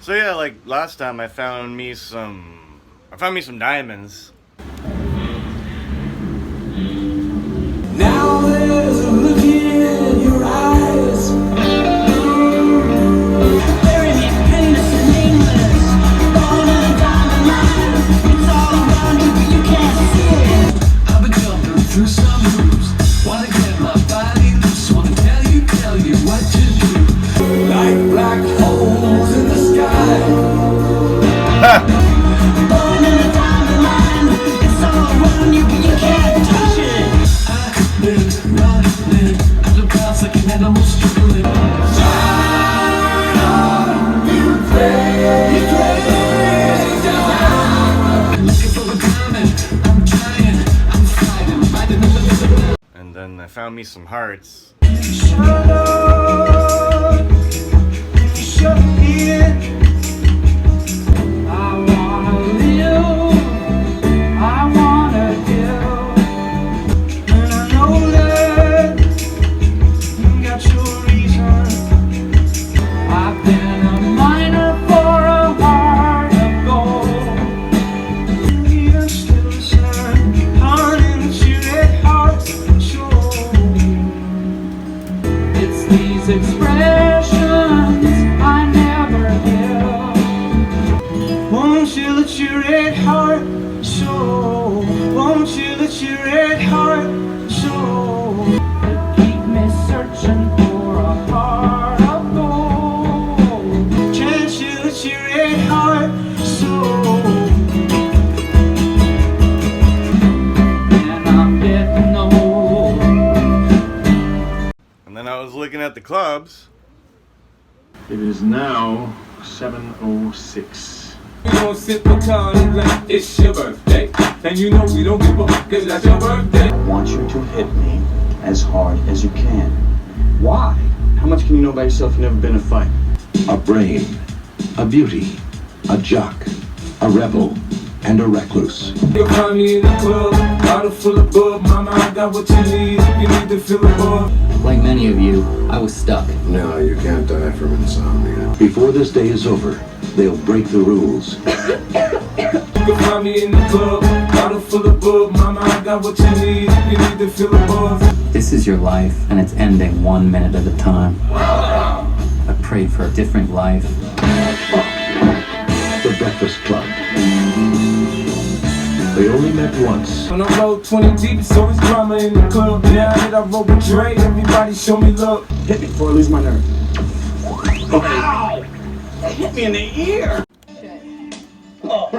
So yeah, like last time I found me some diamonds. Now there's a look in your eyes. Very independent and nameless. Born in a diamond mine. It's all around you, but you can't see it. I've been jumping through some hoops. Wanna get my body loose. Wanna tell you what to do. Like black holes in the sky. Born in a diamond mine. It's all around you, but you can't touch it. I've been running out of bounds like an animal struggling. Shine on, you crazy down. Looking for a diamond. I'm trying, I'm fighting another. And then I found me some hearts. Shine on, show it. I wanna live, I wanna give, and I know that you got your reason. I've been a miner for a heart of gold. Even still the sun, hunting to that heart soul. It's these expressions I never give. Won't you let your red heart show? Won't you let your red heart show? Keep me searching for a heart of gold. Can't you let your red heart show? And I'm getting old. And then I was looking at the clubs. It is now 7:06. We gon' sip a card like it's your birthday. And you know we don't give a fuck cause that's your birthday. I want you to hit me as hard as you can. Why? How much can you know about yourself? You've never been in a fight. A brain, a beauty, a jock, a rebel, and a recluse. You'll find me in the club, bottle full of bub. Mama, I got what you need if you need to feel above. Like many of you, I was stuck. No, you can't die from insomnia. Before this day is over, they'll break the rules. You can find me in the club, bottle full of bub. Mama, I got what you need if you need to feel above. This is your life, and it's ending 1 minute at a time. I prayed for a different life. The Breakfast Club. They only met once. When I roll 20 deep, it's always drama in the club. Now that I roll with Dre, everybody show me love. Hit me before I lose my nerve. Ow! That hit me in the ear. That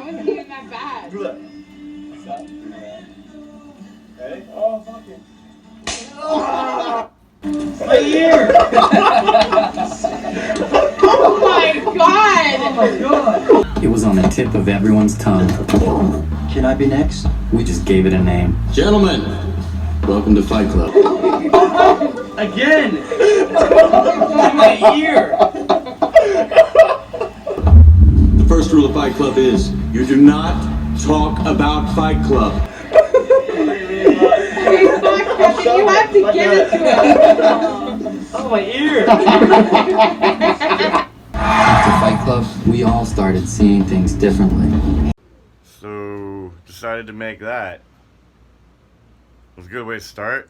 wasn't even that bad. Ready? Oh, fuck it. My ear! Oh my god! Oh my god! It was on the tip of everyone's tongue. Can I be next? We just gave it a name. Gentlemen, welcome to Fight Club. Again! In my ear! The first rule of Fight Club is you do not talk about Fight Club. You have to give it to him. Oh, my ear! After Fight Club, we all started seeing things differently. So decided to make that. It was a good way to start.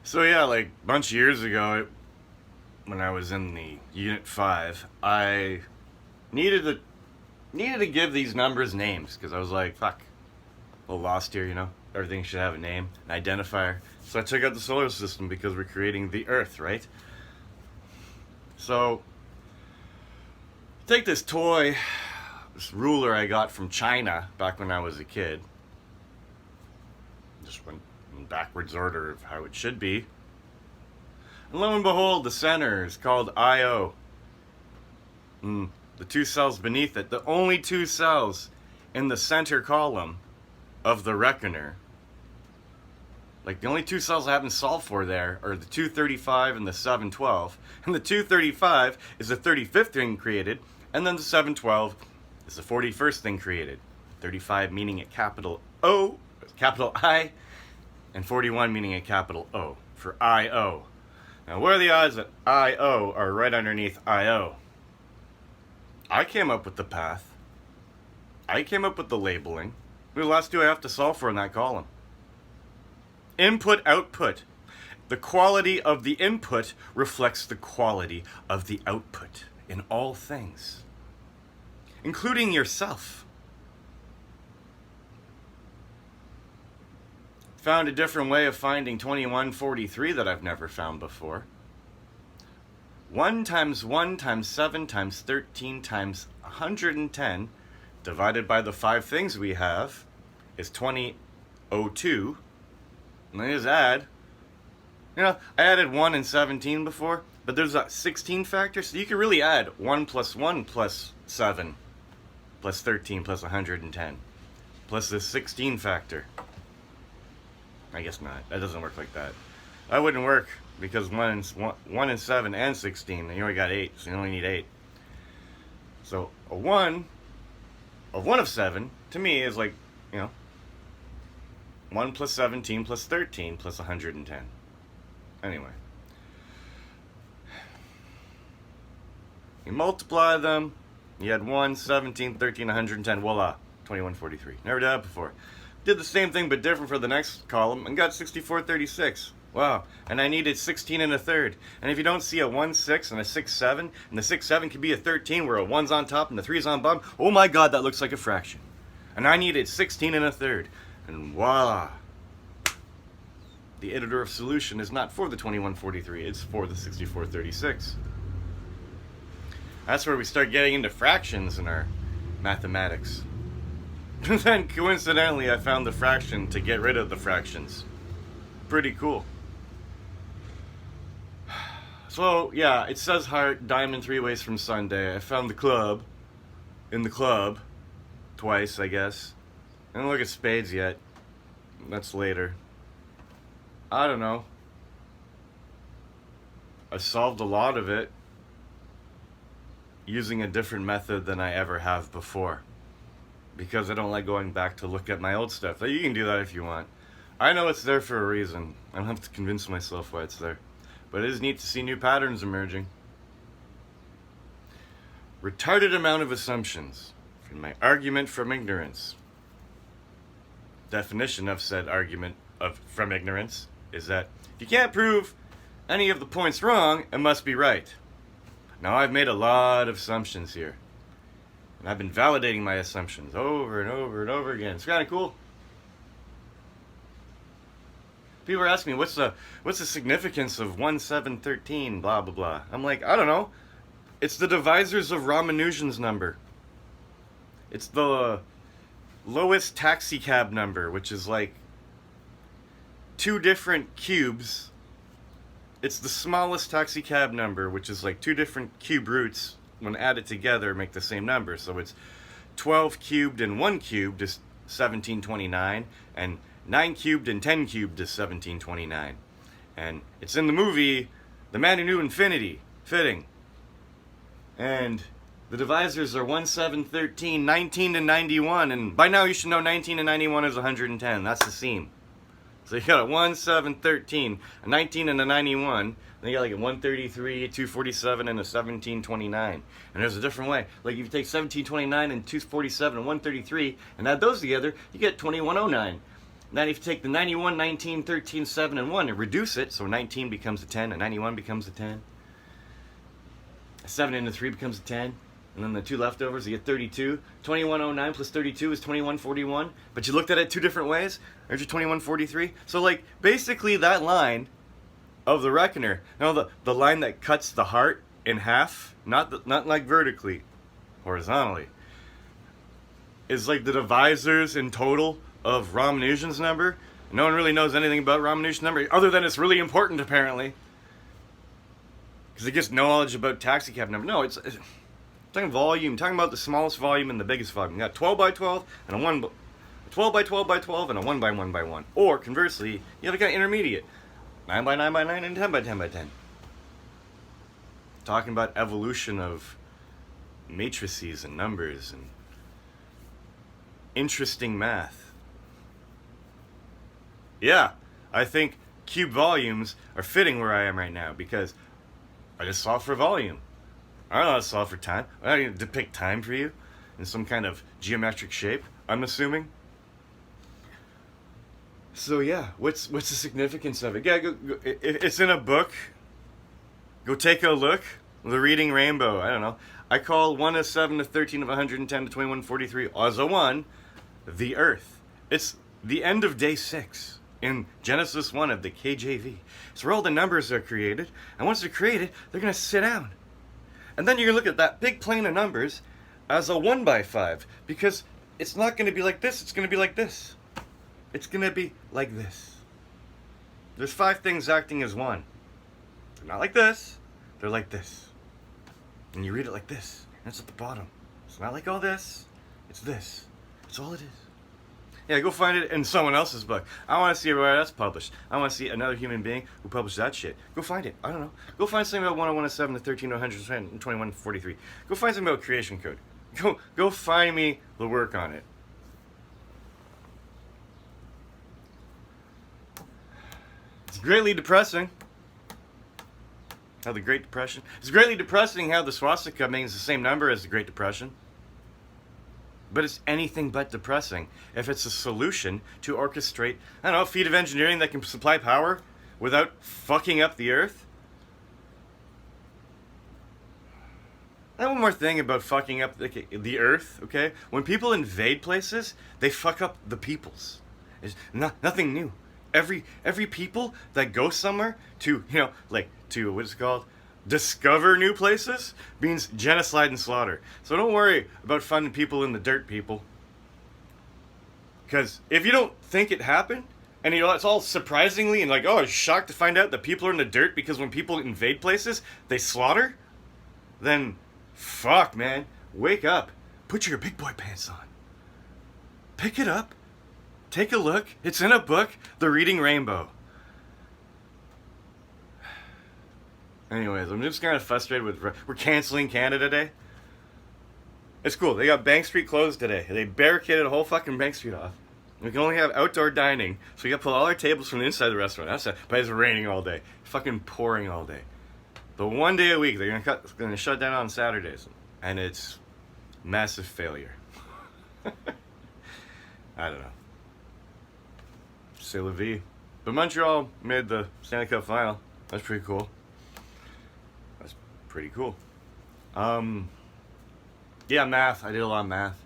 So yeah, like a bunch of years ago, when I was in the Unit 5, I needed to give these numbers names, because I was like, fuck, a little lost here, you know? Everything should have a name, an identifier. So I took out the solar system because we're creating the Earth, right? So, take this toy, this ruler I got from China back when I was a kid. Just went in backwards order of how it should be. And lo and behold, the center is called IO. The two cells beneath it, the only two cells in the center column of the reckoner. Like, the only two cells I haven't solved for there are the 235 and the 712. And the 235 is the 35th thing created, and then the 712 is the 41st thing created. 35 meaning a capital O, capital I, and 41 meaning a capital O. for IO. Now, what are the odds that IO are right underneath IO? I came up with the path. I came up with the labeling. What else do I have to solve for in that column? Input, output. The quality of the input reflects the quality of the output in all things, including yourself. Found a different way of finding 2143 that I've never found before. 1 times 1 times 7 times 13 times 110 divided by the 5 things we have is 2002. And then just add. You know, I added 1 and 17 before, but there's a 16 factor, so you can really add 1 plus 1 plus 7 plus 13 plus 110 plus this 16 factor. I guess not. That doesn't work like that. That wouldn't work because 1 and 7 and 16, you only got 8, so you only need 8. So a 1 of 7 to me is like, 1 plus 17 plus 13 plus 110. Anyway. You multiply them, you had 1, 17, 13, 110, voila, 2143. Never did that before. Did the same thing but different for the next column and got 6436. Wow. And I needed 16 and a third. And if you don't see a 1, 6 and a 6, 7, and the 6, 7 can be a 13 where a 1's on top and the 3's on bottom, oh my god, that looks like a fraction. And I needed 16 and a third. And voila. The editor of solution is not for the 2143, it's for the 6436. That's where we start getting into fractions in our mathematics. And then coincidentally I found the fraction to get rid of the fractions. Pretty cool. So yeah, it says heart, diamond 3 ways from Sunday. I found the club in the club twice, I guess. I didn't look at spades yet. That's later. I don't know. I solved a lot of it using a different method than I ever have before, because I don't like going back to look at my old stuff. You can do that if you want. I know it's there for a reason. I don't have to convince myself why it's there. But it is neat to see new patterns emerging. Retarded amount of assumptions in my argument from ignorance. Definition of said argument from ignorance is that if you can't prove any of the points wrong, it must be right. Now I've made a lot of assumptions here. And I've been validating my assumptions over and over and over again. It's kind of cool. People are asking me, what's the significance of 1, 7, 13, blah, blah, blah. I'm like, I don't know. It's the divisors of Ramanujan's number. It's the lowest taxi cab number, which is like 2 different cubes. It's the smallest taxi cab number, which is like 2 different cube roots when added together make the same number. So it's 12 cubed and 1 cubed is 1729, and 9 cubed and 10 cubed is 1729. And it's in the movie The Man Who Knew Infinity, fitting. And the divisors are 1, 7, 13, 19, and 91. And by now you should know 19 and 91 is 110. That's the seam. So you got a 1, 7, 13, a 19, and a 91. Then you got like a 133, a 247, and a 1729. And there's a different way. Like if you take 1729 and 247 and 133 and add those together, you get 2109. Then if you take the 91, 19, 13, 7, and 1 and reduce it, so 19 becomes a 10, and 91 becomes a 10. A 7 and a 3 becomes a 10. And then the 2 leftovers, you get 32. 2109 plus 32 is 2141. But you looked at it 2 different ways. There's your 2143. So like basically that line of the reckoner. Now the line that cuts the heart in half, not like vertically, horizontally, is like the divisors in total of Ramanujan's number. No one really knows anything about Ramanujan's number other than it's really important apparently, because it gets knowledge about taxi cab number. No, it's talking volume, talking about the smallest volume and the biggest volume. You got 12 by 12 and a 12 by 12 by 12 and a 1 by 1 by 1. Or conversely, you have a kind of intermediate, 9 by 9 by 9 and 10 by 10 by 10. Talking about evolution of matrices and numbers and interesting math. Yeah, I think cube volumes are fitting where I am right now because I just solved for volume. I don't know how to solve for time. I don't need to depict time for you in some kind of geometric shape, I'm assuming. So yeah, what's the significance of it? Yeah, it's in a book. Go take a look. The Reading Rainbow. I don't know. I call 1 of 7 to 13 of 110 to 2143 as a 1 the Earth. It's the end of day 6 in Genesis 1 of the KJV. It's where all the numbers are created, and once they're created, they're going to sit down. And then you're going to look at that big plane of numbers as a 1 by 5, because it's not going to be like this, it's going to be like this. It's going to be like this. There's 5 things acting as 1. They're not like this, they're like this. And you read it like this, and it's at the bottom. It's not like all this, it's this. That's all it is. Yeah, go find it in someone else's book. I want to see where that's published. I want to see another human being who published that shit. Go find it. I don't know. Go find something about 101 7 to 13 110 21 43. Go find something about creation code. Go find me the work on it. It's greatly depressing. How the Great Depression. It's greatly depressing how the swastika means the same number as the Great Depression. But it's anything but depressing if it's a solution to orchestrate, I don't know, a feat of engineering that can supply power without fucking up the Earth. And one more thing about fucking up the Earth, okay? When people invade places, they fuck up the peoples. It's nothing new. Every people that go somewhere to, to, what's it called? Discover new places means genocide and slaughter. So don't worry about finding people in the dirt, people. Because if you don't think it happened, and it's all surprisingly and I was shocked to find out that people are in the dirt because when people invade places, they slaughter, then fuck, man. Wake up. Put your big boy pants on. Pick it up. Take a look. It's in a book, The Reading Rainbow. Anyways, I'm just kind of frustrated with... We're canceling Canada Day. It's cool. They got Bank Street closed today. They barricaded a whole fucking Bank Street off. We can only have outdoor dining, so we got to pull all our tables from the inside of the restaurant. But it's raining all day. Fucking pouring all day. But one day a week, they're going to shut down on Saturdays. And it's massive failure. I don't know. C'est la vie. But Montreal made the Stanley Cup final. That's pretty cool. Pretty cool. Yeah, math. I did a lot of math.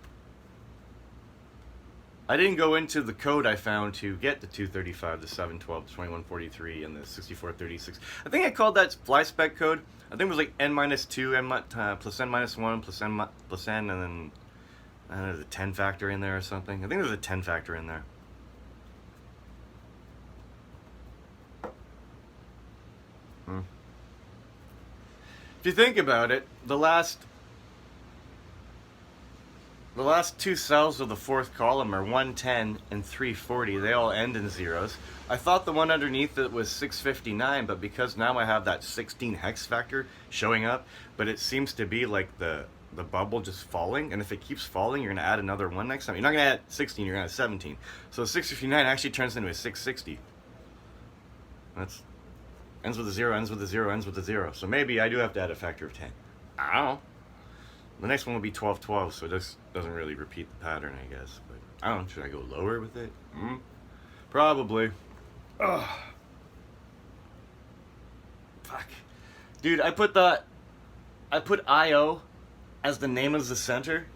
I didn't go into the code I found to get the 235, the 712, the 2143, and the 6436. I think I called that fly spec code. I think it was like n-2, plus n-1, plus n, and then I don't know, there's a 10 factor in there or something. I think there's a 10 factor in there. If you think about it, the last 2 cells of the 4th column are 110 and 340. They all end in zeros. I thought the one underneath it was 659, but because now I have that 16 hex factor showing up, but it seems to be like the bubble just falling, and if it keeps falling, you're going to add another 1 next time. You're not going to add 16, you're going to add 17. So 659 actually turns into a 660. That's... ends with a 0, ends with a 0, ends with a 0. So maybe I do have to add a factor of 10. I don't know. The next one will be 1212, so this doesn't really repeat the pattern, I guess. But I don't know, should I go lower with it? Probably. Ugh. Fuck. Dude, I put IO as the name of the center,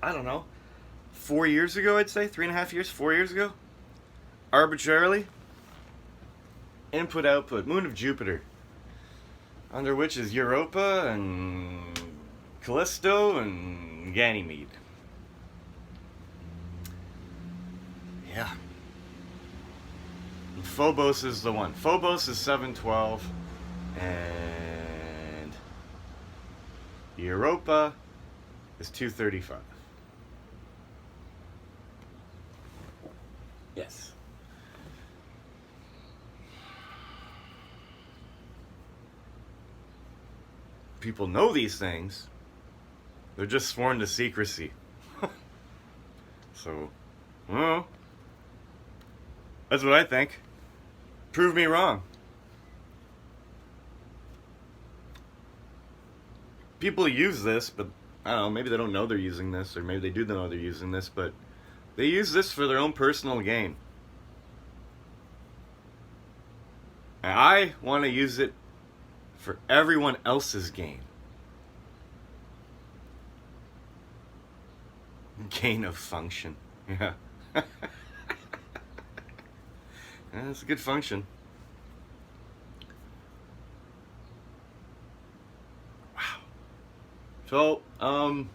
I don't know, 4 years ago, I'd say? 3.5 years? 4 years ago? Arbitrarily. Input, output, moon of Jupiter, under which is Europa and Callisto and Ganymede. Yeah. And Phobos is the one. Phobos is 712, and Europa is 235. Yes. People know these things, they're just sworn to secrecy. So, well, that's what I think. Prove me wrong. People use this, but I don't know, maybe they don't know they're using this, or maybe they do know they're using this, but they use this for their own personal gain. And I want to use it for everyone else's gain. Gain of function. Yeah. Yeah, it's a good function. Wow. So, I don't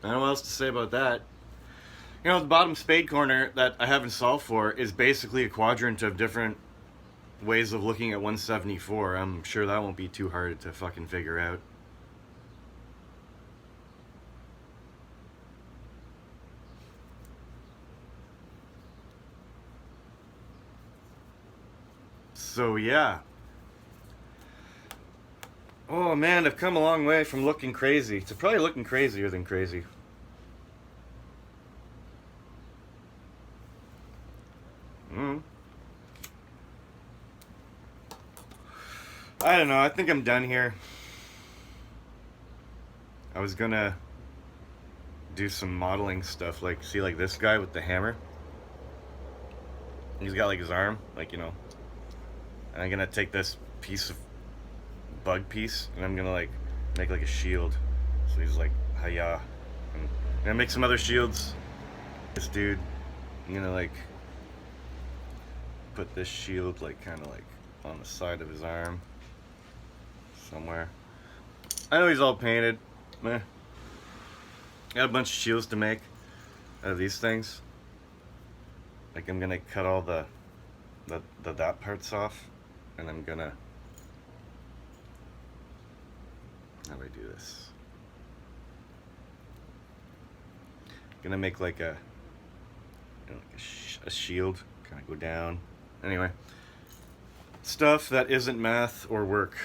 know what else to say about that. You know, the bottom spade corner that I haven't solved for is basically a quadrant of different ways of looking at 174. I'm sure that won't be too hard to fucking figure out. So yeah. Oh man, I've come a long way from looking crazy to probably looking crazier than crazy. I don't know, I think I'm done here. I was gonna do some modeling stuff, like, see, like this guy with the hammer. He's got like his arm, like, you know. And I'm gonna take this piece of bug piece, and I'm gonna like make like a shield. So he's like, hiya. And I'm gonna make some other shields. This dude, I'm gonna like put this shield like kind of like on the side of his arm somewhere. I know he's all painted. Meh. Got a bunch of shields to make out of these things. Like, I'm gonna cut all the that parts off, and I'm gonna, how do I do this? Gonna make like a, you know, like a shield, kind of go down. Anyway, stuff that isn't math or work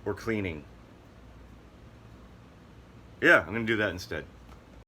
or cleaning. Yeah, I'm gonna do that instead.